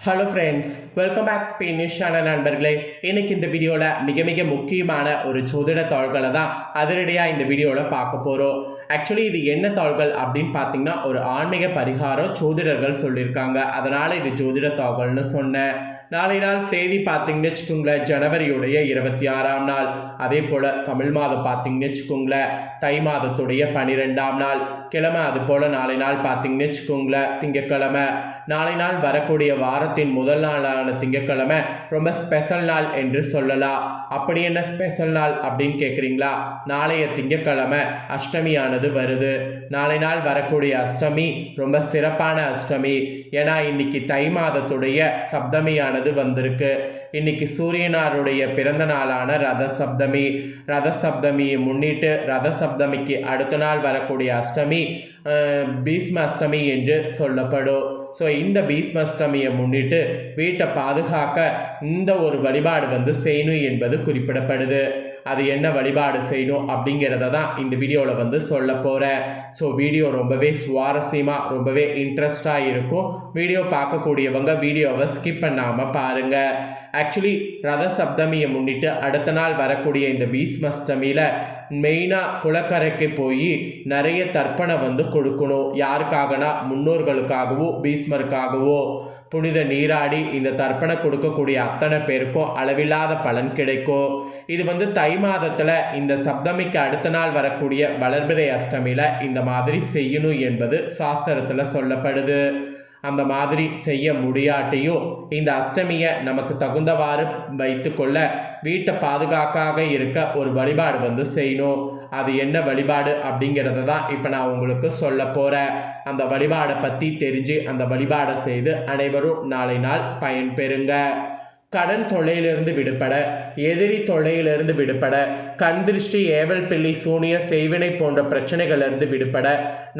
Hello friends, welcome back Spanish channel நண்பர்களே. இன்னைக்கு இந்த வீடியோவில் மிக முக்கியமான ஒரு ஜோதிட தாள்களை தான் அதிரடியாக இந்த வீடியோவில் பார்க்க போகிறோம். ஆக்சுவலி இது என்ன தாள்கள் அப்படின்னு பார்த்தீங்கன்னா, ஒரு ஆன்மீக பரிகாரம் ஜோதிடர்கள் சொல்லியிருக்காங்க. அதனால் இது ஜோதிட தாள்கள்னு சொன்னேன். நாளை நாள் தேதி பார்த்தீங்கன்னு வச்சுக்கோங்களேன், ஜனவரியுடைய 26ஆம் நாள். அதே போல் தமிழ் மாதம் பார்த்தீங்கன்னு வச்சுக்கோங்களேன், தை மாதத்துடைய 12ஆம் நாள் கிழமை. அது போல் நாளை நாள் பார்த்தீங்கன்னு வச்சுக்கோங்களேன், திங்கக்கிழமை. நாளை நாள் வரக்கூடிய வாரத்தின் முதல் நாளான திங்கக்கிழமை ரொம்ப ஸ்பெஷல் நாள் என்று சொல்லலாம். அப்படி என்ன ஸ்பெஷல் நாள் அப்படின்னு கேட்குறீங்களா? நாளைய திங்கக்கிழமை அஷ்டமியானது வருது. நாளை நாள் வரக்கூடிய அஷ்டமி ரொம்ப சிறப்பான அஷ்டமி. ஏன்னா இன்னைக்கு தை மாதத்துடைய சப்தமியானது வந்திருக்கு. இன்னைக்கு சூரியனாருடைய பிறந்த நாளான ரத சப்தமி. ரத சப்தமியை முன்னிட்டு ரத சப்தமிக்கு அடுத்த நாள் வரக்கூடிய அஷ்டமி பீஷ்ம அஷ்டமி என்று சொல்லப்படும். ஸோ இந்த பீஷ்ம அஷ்டமியை முன்னிட்டு வீட்டை பாதுகாக்க இந்த ஒரு வழிபாடு செய்யணும் என்பது குறிப்பிடப்படுது. அது என்ன வழிபாடு செய்யணும் அப்படிங்கிறத தான் இந்த வீடியோவில் சொல்ல போகிறேன். ஸோ வீடியோ ரொம்பவே சுவாரஸ்யமாக ரொம்பவே இன்ட்ரெஸ்டாக இருக்கும். வீடியோ பார்க்கக்கூடியவங்க வீடியோவை ஸ்கிப் பண்ணாமல் பாருங்கள். ஆக்சுவலி ரத சப்தமியை முன்னிட்டு அடுத்த நாள் வரக்கூடிய இந்த பீஷ்மஷ்டமியில் மெயினாக குளக்கரைக்கு போய் நிறைய தர்ப்பணை கொடுக்கணும். யாருக்காகனா முன்னோர்களுக்காகவோ பீஷ்மருக்காகவோ புனித நீராடி இந்த தர்ப்பணை கொடுக்கக்கூடிய அத்தனை பேருக்கும் அளவில்லாத பலன் கிடைக்கும். இது தை மாதத்தில் இந்த சப்தமிக்கு அடுத்த நாள் வரக்கூடிய வளர்பிறை அஷ்டமியில் இந்த மாதிரி செய்யணும் என்பது சாஸ்திரத்தில் சொல்லப்படுது. அந்த மாதிரி செய்ய முடியாட்டியும் இந்த அஷ்டமியை நமக்கு தகுந்தவாறு வைத்து கொள்ள வீட்டை பாதுகாக்காக இருக்க ஒரு வழிபாடு செய்யணும். அது என்ன வழிபாடு அப்படிங்கிறத தான் இப்போ நான் உங்களுக்கு சொல்ல போகிறேன். அந்த வழிபாடை பற்றி தெரிஞ்சு அந்த வழிபாடை செய்து அனைவரும் நாளை நாள் பயன்பெறுங்க. கடன் தொல்லையிலிருந்து விடுபட, எதிரி தொல்லையிலிருந்து விடுபட, கண் திருஷ்டி, ஏவல் பில்லி, சூனிய, செய்வினை போன்ற பிரச்சனைகளிலிருந்து விடுபட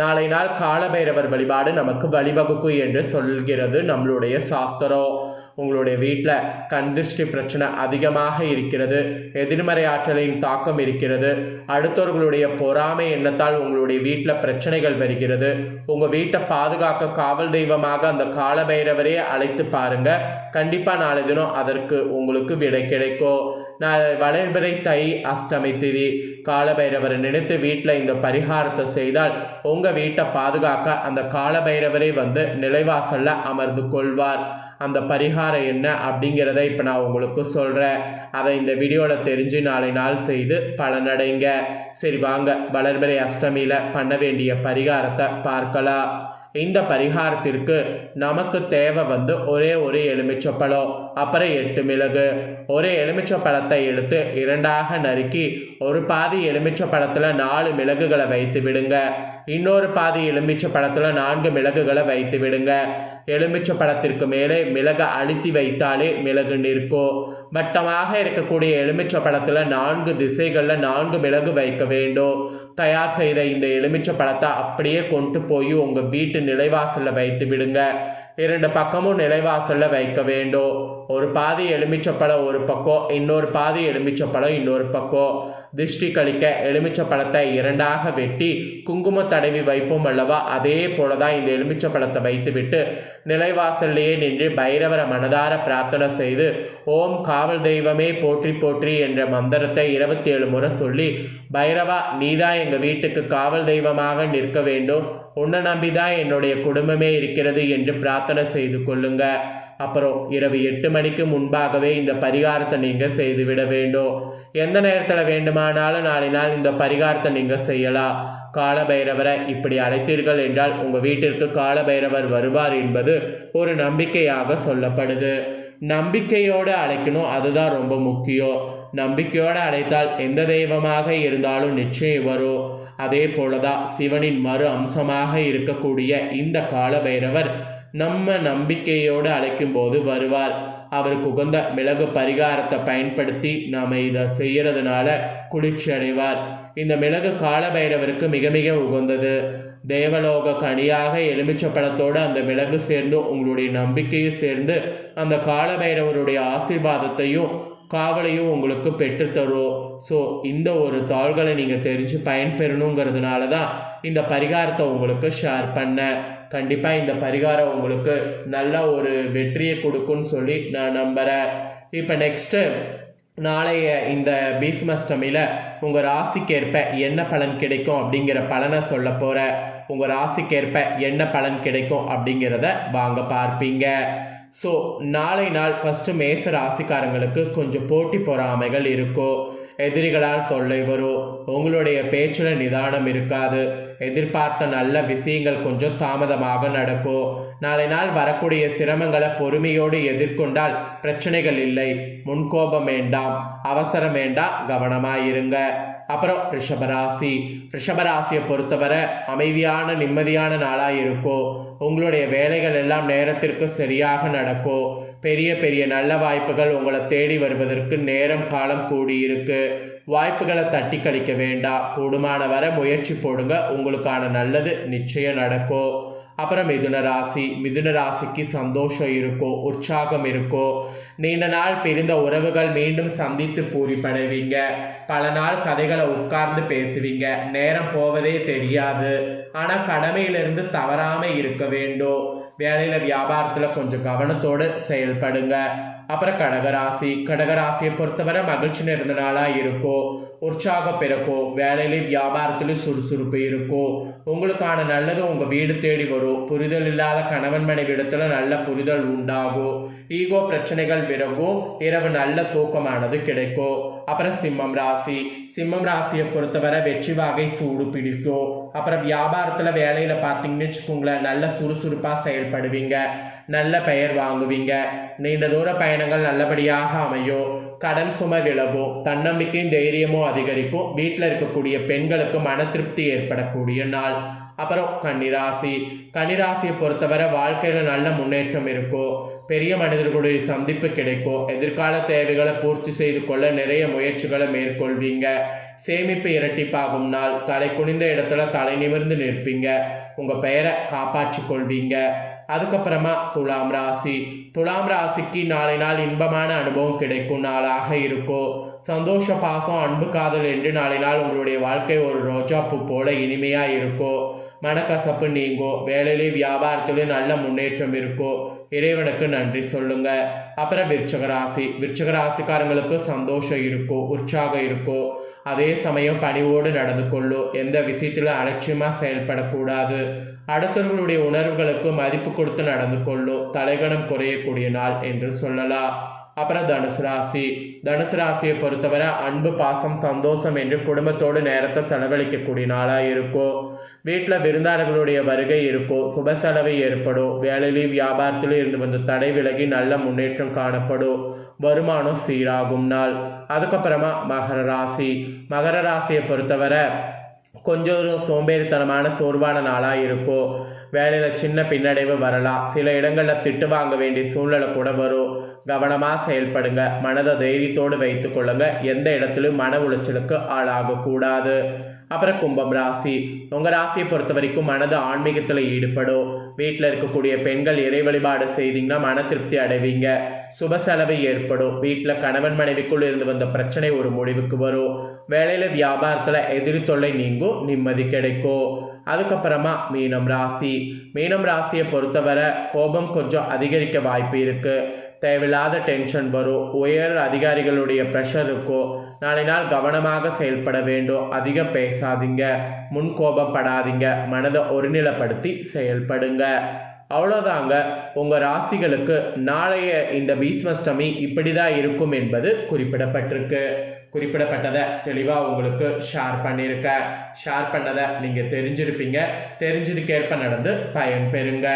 நாளை நாள் காலபைரவர் வழிபாடு நமக்கு வழிவகுக்கும் என்று சொல்கிறது நம்மளுடைய சாஸ்திரம். உங்களுடைய வீட்டில் கண் திருஷ்டி பிரச்சனை அதிகமாக இருக்கிறது, எதிர்மறை ஆற்றலின் தாக்கம் இருக்கிறது, அடுத்தவர்களுடைய பொறாமை எண்ணத்தால் உங்களுடைய வீட்டில் பிரச்சனைகள் வருகிறது. உங்கள் வீட்டை பாதுகாக்க காவல் தெய்வமாக அந்த காலபைரவரே அழைத்து பாருங்க. கண்டிப்பாக நாளை தினம் அதற்கு உங்களுக்கு விடை கிடைக்கும். வளர்பிறை தை அஷ்டமி திதி காலபைரவரை நினைத்து வீட்டில் இந்த பரிகாரத்தை செய்தால் உங்கள் வீட்டை பாதுகாக்க அந்த காலபைரவரே நிலைவாசல்ல அமர்ந்து கொள்வார். அந்த பரிகாரம் என்ன அப்படிங்கிறத இப்போ நான் உங்களுக்கு சொல்கிறேன். அதை இந்த வீடியோவில் தெரிஞ்சு நாளை நாள் செய்து பலனடைங்க. சரி வாங்க, வளர்பிறை அஷ்டமியில் பண்ண வேண்டிய பரிகாரத்தை பார்க்கலாம். இந்த பரிகாரத்திற்கு நமக்கு தேவை ஒரே ஒரு எலுமிச்சப்பழம், அப்புறம் 8 மிளகு. ஒரு எலுமிச்சப்பழத்தை எடுத்து 2ஆக நறுக்கி ஒரு பாதி எலுமிச்சப்பழத்தில் 4 மிளகுகளை வைத்து விடுங்க. இன்னொரு பாதி எலுமிச்சப்பழத்தில் 4 மிளகுகளை வைத்து விடுங்க. எலுமிச்சப்பழத்திற்கு மேலே மிளகை அழுத்தி வைத்தாலே மிளகு நிற்கும். வட்டமாக இருக்கக்கூடிய எலுமிச்சப்பழத்தில் 4 திசைகளில் 4 மிளகு வைக்க வேண்டும். தயார் செய்த இந்த எலுமிச்சப்பழத்தை அப்படியே கொண்டு போய் உங்கள் வீட்டு நிலைவாசலில் வைத்து விடுங்க. 2 பக்கமும் நிலைவாசலில் வைக்க வேண்டும். ஒரு பாதி எலுமிச்சப்பழம் ஒரு பக்கம், இன்னொரு பாதி எலுமிச்சப்பழம் இன்னொரு பக்கம். திருஷ்டி கழிக்க எலுமிச்சப்பழத்தை 2ஆக வெட்டி குங்கும தடவி வைப்போம் அல்லவா, அதே போல தான் இந்த எலுமிச்சப்பழத்தை வைத்து விட்டு நிலைவாசல்லையே நின்று பைரவரை மனதார பிரார்த்தனை செய்து ஓம் காவல் தெய்வமே போற்றி போற்றி என்ற மந்திரத்தை 27 முறை சொல்லி, பைரவா நீதான் எங்கள் வீட்டுக்கு காவல் தெய்வமாக நிற்க வேண்டும், உன்னை நம்பிதான் என்னுடைய குடும்பமே இருக்கிறது என்று பிரார்த்தனை செய்து கொள்ளுங்க. அப்புறம் இரவு 8 மணிக்கு முன்பாகவே இந்த பரிகாரத்தை நீங்கள் செய்துவிட வேண்டும். எந்த நேரத்தில் வேண்டுமானாலும் நாளை நாள் இந்த பரிகாரத்தை நீங்கள் செய்யலாம். காலபைரவரை இப்படி அழைத்தீர்கள் என்றால் உங்கள் வீட்டிற்கு காலபைரவர் வருவார் என்பது ஒரு நம்பிக்கையாக சொல்லப்படுது. நம்பிக்கையோடு அழைக்கணும், அதுதான் ரொம்ப முக்கியம். நம்பிக்கையோடு அழைத்தால் எந்த தெய்வமாக இருந்தாலும் நிச்சயம் வரும். அதே போலதான் சிவனின் மறு அம்சமாக இருக்கக்கூடிய இந்த காலபைரவர் நம்ம நம்பிக்கையோடு அழைக்கும் போது வருவார். அவருக்கு உகந்த மிளகு பரிகாரத்தை பயன்படுத்தி நாம் இதை செய்யறதுனால குளிர்ச்சி அடைவார். இந்த மிளகு காலபைரவருக்கு மிக உகந்தது. தேவலோக கனியாக எலுமிச்சப்பழத்தோடு அந்த மிளகு சேர்ந்து உங்களுடைய நம்பிக்கையும் சேர்ந்து அந்த காலபைரவருடைய ஆசீர்வாதத்தையும் காவலையும் உங்களுக்கு பெற்றுத்தரும். ஸோ இந்த ஒரு தாள்களை நீங்கள் தெரிஞ்சு பயன்பெறணுங்கிறதுனால தான் இந்த பரிகாரத்தை உங்களுக்கு ஷேர் பண்ணேன். கண்டிப்பாக இந்த பரிகாரம் உங்களுக்கு நல்ல ஒரு வெற்றியை கொடுக்குன்னு சொல்லி நான் நம்புகிறேன். இப்போ நெக்ஸ்ட்டு நாளைய இந்த பீஷ்மாஷ்டமியில் உங்கள் ராசிக்கேற்ப என்ன பலன் கிடைக்கும் அப்படிங்கிற பலனை சொல்ல போகிற. உங்கள் ராசிக்கேற்ப என்ன பலன் கிடைக்கும் அப்படிங்கிறத வாங்க பார்ப்பீங்க. ஸோ நாளை நாள் ஃபஸ்ட்டு மேச ராசிக்காரங்களுக்கு கொஞ்சம் போட்டி பொறாமைகள் இருக்கும். எதிரிகளால் தொல்லை வரும். உங்களுடைய பேச்சில் நிதானம் இருக்காது. எதிர்பார்த்த நல்ல விஷயங்கள் கொஞ்சம் தாமதமாக நடக்கும். நாளை நாள் வரக்கூடிய சிரமங்களை பொறுமையோடு எதிர்கொண்டால் பிரச்சனைகள் இல்லை. முன்கோபம் வேண்டாம், அவசரம் வேண்டாம், கவனமாயிருங்க. அப்புறம் ரிஷபராசியை பொறுத்தவரை அமைதியான நிம்மதியான நாளாக இருக்கும். உங்களுடைய வேலைகள் எல்லாம் நேரத்திற்கு சரியாக நடக்கும். பெரிய பெரிய நல்ல வாய்ப்புகள் உங்களை தேடி வருவதற்கு நேரம் காலம் கூடியிருக்கு. வாய்ப்புகளை தட்டி கழிக்க வேண்டாம். கூடுமான வரை முயற்சி போடுங்க. உங்களுக்கான நல்லது நிச்சயம் நடக்கும். அப்புறம் மிதுன ராசிக்கு சந்தோஷம் இருக்கும், உற்சாகம் இருக்கும். நீண்ட நாள் பிரிந்த உறவுகள் மீண்டும் சந்தித்து பூரிப்படைவீங்க. பல நாள் கதைகளை உட்கார்ந்து பேசுவீங்க. நேரம் போவதே தெரியாது. ஆனால் கடமையிலிருந்து தவறாமல் இருக்க வேண்டும். வேலையில் வியாபாரத்தில் கொஞ்சம் கவனத்தோடு செயல்படுங்க. அப்புறம் கடகராசியை பொறுத்தவரை மகிழ்ச்சி நிறைந்த நாளாக இருக்கும். உற்சாகம் பிறக்கும். வேலையிலையும் வியாபாரத்திலையும் சுறுசுறுப்பு இருக்கும். உங்களுக்கான நல்லது உங்கள் வீடு தேடி வரும். புரிதல் இல்லாத கணவன் மனைவி இடத்துல நல்ல புரிதல் உண்டாகும். ஈகோ பிரச்சனைகள் விலகும். இரவு நல்ல தூக்கமானது கிடைக்கும். அப்புறம் சிம்மம் ராசியை பொறுத்தவரை வெற்றி வாகை சூடு பிடிக்கும். அப்புறம் வியாபாரத்தில் வேலையில் பார்த்தீங்கன்னு வச்சுக்கோங்களேன், நல்ல சுறுசுறுப்பாக செயல்படுவீங்க. நல்ல பெயர் வாங்குவீங்க. நீண்ட தூர பயணங்கள் நல்லபடியாக அமையும். கடன் சுமை விலகும். தன்னம்பிக்கையும் தைரியமும் அதிகரிக்கும். வீட்டில் இருக்கக்கூடிய பெண்களுக்கு மன திருப்தி ஏற்படக்கூடிய நாள். அப்புறம் கன்னிராசியை பொறுத்தவரை வாழ்க்கையில் நல்ல முன்னேற்றம் இருக்கும். பெரிய மனிதர்களுடைய சந்திப்பு கிடைக்கும். எதிர்கால தேவைகளை பூர்த்தி செய்து கொள்ள நிறைய முயற்சிகளை மேற்கொள்வீங்க. சேமிப்பு இரட்டிப்பாகும் நாள். தலை குனிந்த இடத்துல தலை நிமிர்ந்து நிற்பீங்க. உங்கள் பெயரை காப்பாற்றி கொள்வீங்க. அதுக்கப்புறமா துலாம் ராசிக்கு நாளை நாள் இன்பமான அனுபவம் கிடைக்கும் நாளாக இருக்கும். சந்தோஷ, பாசம், அன்பு, காதல் என்று நாளை நாள் உங்களுடைய வாழ்க்கை ஒரு ரோஜா பூ போல இனிமையாக இருக்கும். மனக்கசப்பு நீங்கும். வேலையிலே வியாபாரத்திலேயும் நல்ல முன்னேற்றம் இருக்கும். இறைவனுக்கு நன்றி சொல்லுங்க. அப்புறம் விருச்சக ராசிக்காரங்களுக்கு சந்தோஷம் இருக்கும், உற்சாகம் இருக்கும். அதே சமயம் பணிவோடு நடந்து கொள்ளும். எந்த விஷயத்திலும் அலட்சியமாக செயல்படக்கூடாது. அடுத்தவர்களுடைய உணர்வுகளுக்கு மதிப்பு கொடுத்து நடந்து கொள்ளும். தலைகணம் குறையக்கூடிய நாள் என்று சொல்லலாம். அப்புறம் தனுசு ராசியை பொறுத்தவரை அன்பு, பாசம், சந்தோஷம் என்று குடும்பத்தோடு நேரத்தை செலவழிக்கக்கூடிய நாளாக இருக்கும். வீட்டில் விருந்தாளர்களுடைய வருகை இருக்கும். சுப செலவு ஏற்படும். வேலையிலையும் வியாபாரத்திலும் இருந்து வந்த தடை விலகி நல்ல முன்னேற்றம் காணப்படும். வருமானம் சீராகும் நாள். அதுக்கப்புறமா மகர ராசியை பொறுத்தவரை கொஞ்சம் சோம்பேறித்தனமான சோர்வான நாளாக இருக்கும். வேலையில் சின்ன பின்னடைவு வரலாம். சில இடங்களில் திட்டு வாங்க வேண்டிய சூழ்நிலை கூட வரும். கவனமாக செயல்படுங்க. மனதை தைரியத்தோடு வைத்து கொள்ளுங்க. எந்த இடத்துலையும் மன உளைச்சலுக்கு ஆளாகக்கூடாது. அப்புறம் கும்பம் உங்கள் ராசியை பொறுத்த வரைக்கும் மனது ஆன்மீகத்தில் ஈடுபடும். வீட்டில் இருக்கக்கூடிய பெண்கள் இறை வழிபாடு செய்தீங்கன்னா மன திருப்தி அடைவீங்க. சுப செலவு ஏற்படும். வீட்டில் கணவன் மனைவிக்குள் இருந்து வந்த பிரச்சனை ஒரு முடிவுக்கு வரும். வேலையில் வியாபாரத்தில் எதிரி தொல்லை நீங்கும். நிம்மதி கிடைக்கும். அதுக்கப்புறமா மீனம் ராசியை பொறுத்தவரை கோபம் கொஞ்சம் அதிகரிக்க வாய்ப்பு இருக்குது. தேவையில்லாத டென்ஷன் வரும். உயர் அதிகாரிகளுடைய ப்ரெஷர் இருக்கும். நாளை நாள் கவனமாக செயல்பட வேண்டும். அதிகம் பேசாதீங்க. முன் கோபப்படாதீங்க. மனதை ஒருநிலைப்படுத்தி செயல்படுங்க. அவ்வளோதாங்க. உங்கள் ராசிகளுக்கு நாளைய இந்த பீஷ்மாஷ்டமி இப்படி தான் இருக்கும் என்பது குறிப்பிடப்பட்டதை தெளிவாக உங்களுக்கு ஷேர் பண்ணியிருக்கேன். ஷேர் பண்ணதை நீங்கள் தெரிஞ்சிருப்பீங்க. தெரிஞ்சதுக்கேற்ப நடந்து பயன் பெறுங்க.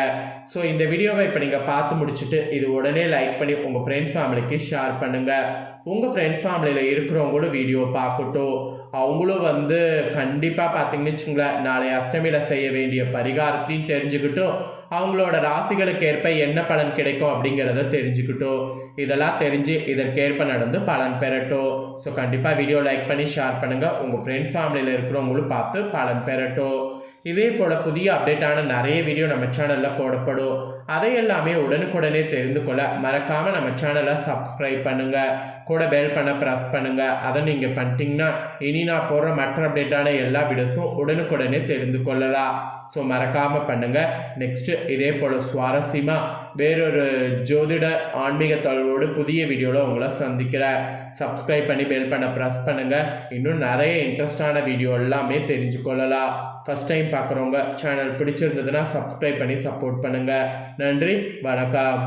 ஸோ இந்த வீடியோவை இப்போ நீங்கள் பார்த்து முடிச்சுட்டு இது உடனே லைக் பண்ணி உங்கள் ஃப்ரெண்ட்ஸ் ஃபேமிலிக்கு ஷேர் பண்ணுங்கள். உங்கள் ஃப்ரெண்ட்ஸ் ஃபேமிலியில் இருக்கிறவங்களும் வீடியோ பார்க்கட்டும். அவங்களும் கண்டிப்பாக பார்த்தீங்கன்னு வச்சுங்களேன், நாளை அஷ்டமியில் செய்ய வேண்டிய பரிகாரத்தையும் தெரிஞ்சுக்கிட்டும் அவங்களோட ராசிகளுக்கு ஏற்ப என்ன பலன் கிடைக்கும் அப்படிங்கிறத தெரிஞ்சுக்கிட்டோம். இதெல்லாம் தெரிஞ்சு இதற்கேற்ப நடந்து பலன் பெறட்டும். ஸோ கண்டிப்பாக வீடியோ லைக் பண்ணி ஷேர் பண்ணுங்கள். உங்கள் ஃப்ரெண்ட்ஸ் ஃபேமிலியில் இருக்கிறவங்களும் பார்த்து பலன் பெறட்டும். இதே போல் புதிய அப்டேட்டான நிறைய வீடியோ நம்ம சேனலில் போடப்படும். அதை எல்லாமே உடனுக்குடனே தெரிந்து கொள்ள மறக்காமல் நம்ம சேனலை சப்ஸ்கிரைப் பண்ணுங்கள். கூட பெல் பண்ண ப்ரெஸ் பண்ணுங்கள். அதை நீங்கள் பண்ணிட்டீங்கன்னா இனி நான் போடுற மற்ற அப்டேட்டான எல்லா வீடியோஸும் உடனுக்குடனே தெரிந்து கொள்ளலாம். ஸோ மறக்காமல் பண்ணுங்கள். நெக்ஸ்ட்டு இதே போல் சுவாரஸ்யமாக வேறொரு ஜோதிட ஆன்மீக தகவலோடு புதிய வீடியோவில் உங்களை சந்திக்கிறேன். சப்ஸ்கிரைப் பண்ணி பெல் பண்ண ப்ரெஸ் பண்ணுங்கள். இன்னும் நிறைய இன்ட்ரெஸ்டான வீடியோ எல்லாமே தெரிஞ்சுக்கொள்ளலாம். ஃபஸ்ட் டைம் பார்க்குறவங்க சேனல் பிடிச்சிருந்ததுன்னா சப்ஸ்கிரைப் பண்ணி சப்போர்ட் பண்ணுங்கள். நன்றி, வணக்கம்.